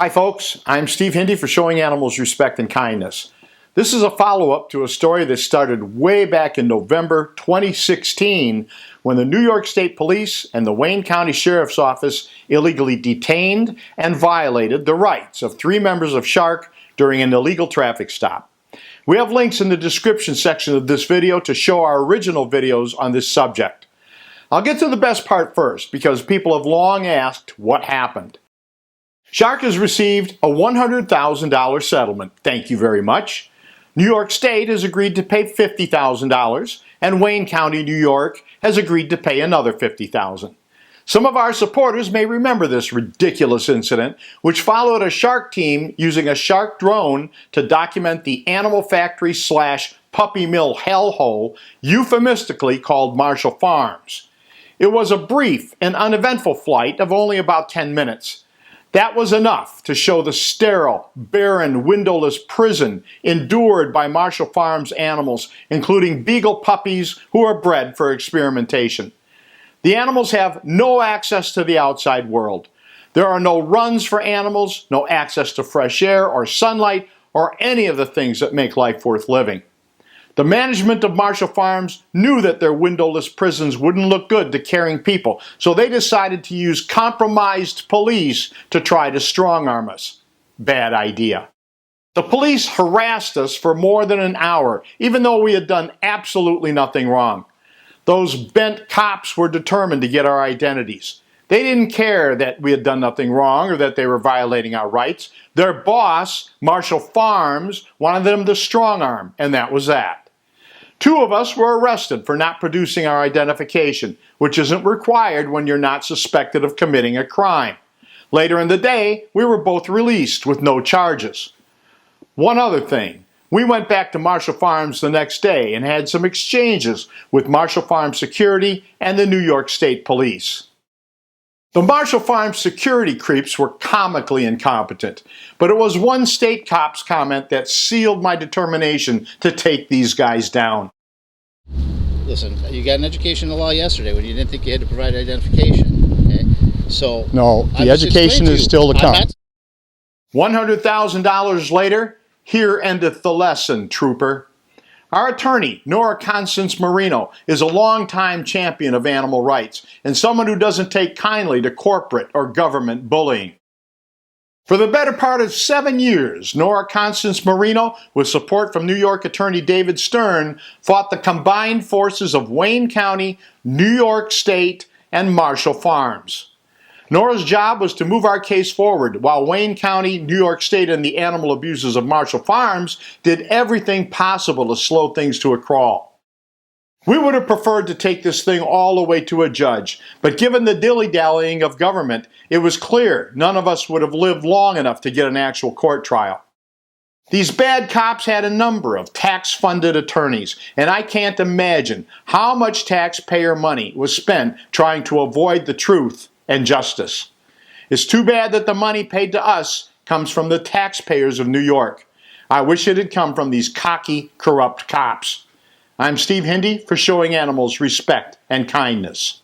Hi folks, I'm Steve Hindy for Showing Animals Respect and Kindness. This is a follow-up to a story that started way back in November 2016 when the New York State Police and the Wayne County Sheriff's Office illegally detained and violated the rights of 3 members of Shark during an illegal traffic stop. We have links in the description section of this video to show our original videos on this subject. I'll get to the best part first because people have long asked what happened. Shark has received a $100,000 settlement. Thank you very much. New York State has agreed to pay $50,000 and Wayne County, New York has agreed to pay another $50,000. Some of our supporters may remember this ridiculous incident, which followed a shark team using a shark drone to document the animal factory / puppy mill hellhole, euphemistically called Marshal Farms. It was a brief and uneventful flight of only about 10 minutes. That was enough to show the sterile, barren, windowless prison endured by Marshal Farm's animals, including beagle puppies who are bred for experimentation. The animals have no access to the outside world. There are no runs for animals, no access to fresh air or sunlight, or any of the things that make life worth living. The management of Marshal Farms knew that their windowless prisons wouldn't look good to caring people, so they decided to use compromised police to try to strong-arm us. Bad idea. The police harassed us for more than an hour, even though we had done absolutely nothing wrong. Those bent cops were determined to get our identities. They didn't care that we had done nothing wrong or that they were violating our rights. Their boss, Marshal Farms, wanted them to strong-arm, and that was that. 2 of us were arrested for not producing our identification, which isn't required when you're not suspected of committing a crime. Later in the day, we were both released with no charges. One other thing, we went back to Marshal Farms the next day and had some exchanges with Marshal Farm security and the New York State Police. The Marshal Farm security creeps were comically incompetent, but it was one state cop's comment that sealed my determination to take these guys down. Listen, you got an education in the law yesterday when you didn't think you had to provide identification. Okay? So no, the education is still to come. $100,000 later, here endeth the lesson, trooper. Our attorney, Nora Constance Marino, is a longtime champion of animal rights and someone who doesn't take kindly to corporate or government bullying. For the better part of 7 years, Nora Constance Marino, with support from New York attorney David Stern, fought the combined forces of Wayne County, New York State, and Marshal Farms. Nora's job was to move our case forward, while Wayne County, New York State, and the animal abusers of Marshal Farms did everything possible to slow things to a crawl. We would have preferred to take this thing all the way to a judge, but given the dilly-dallying of government, it was clear none of us would have lived long enough to get an actual court trial. These bad cops had a number of tax-funded attorneys, and I can't imagine how much taxpayer money was spent trying to avoid the truth and justice. It's too bad that the money paid to us comes from the taxpayers of New York. I wish it had come from these cocky, corrupt cops. I'm Steve Hindy for Showing Animals Respect and Kindness.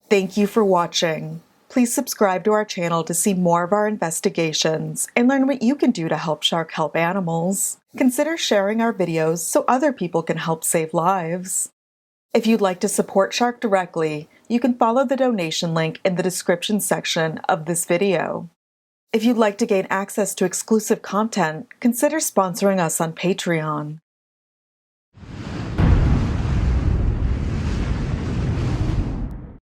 Thank you for watching. Please subscribe to our channel to see more of our investigations and learn what you can do to help Shark help animals. Consider sharing our videos so other people can help save lives. If you'd like to support Shark directly, you can follow the donation link in the description section of this video. If you'd like to gain access to exclusive content, consider sponsoring us on Patreon.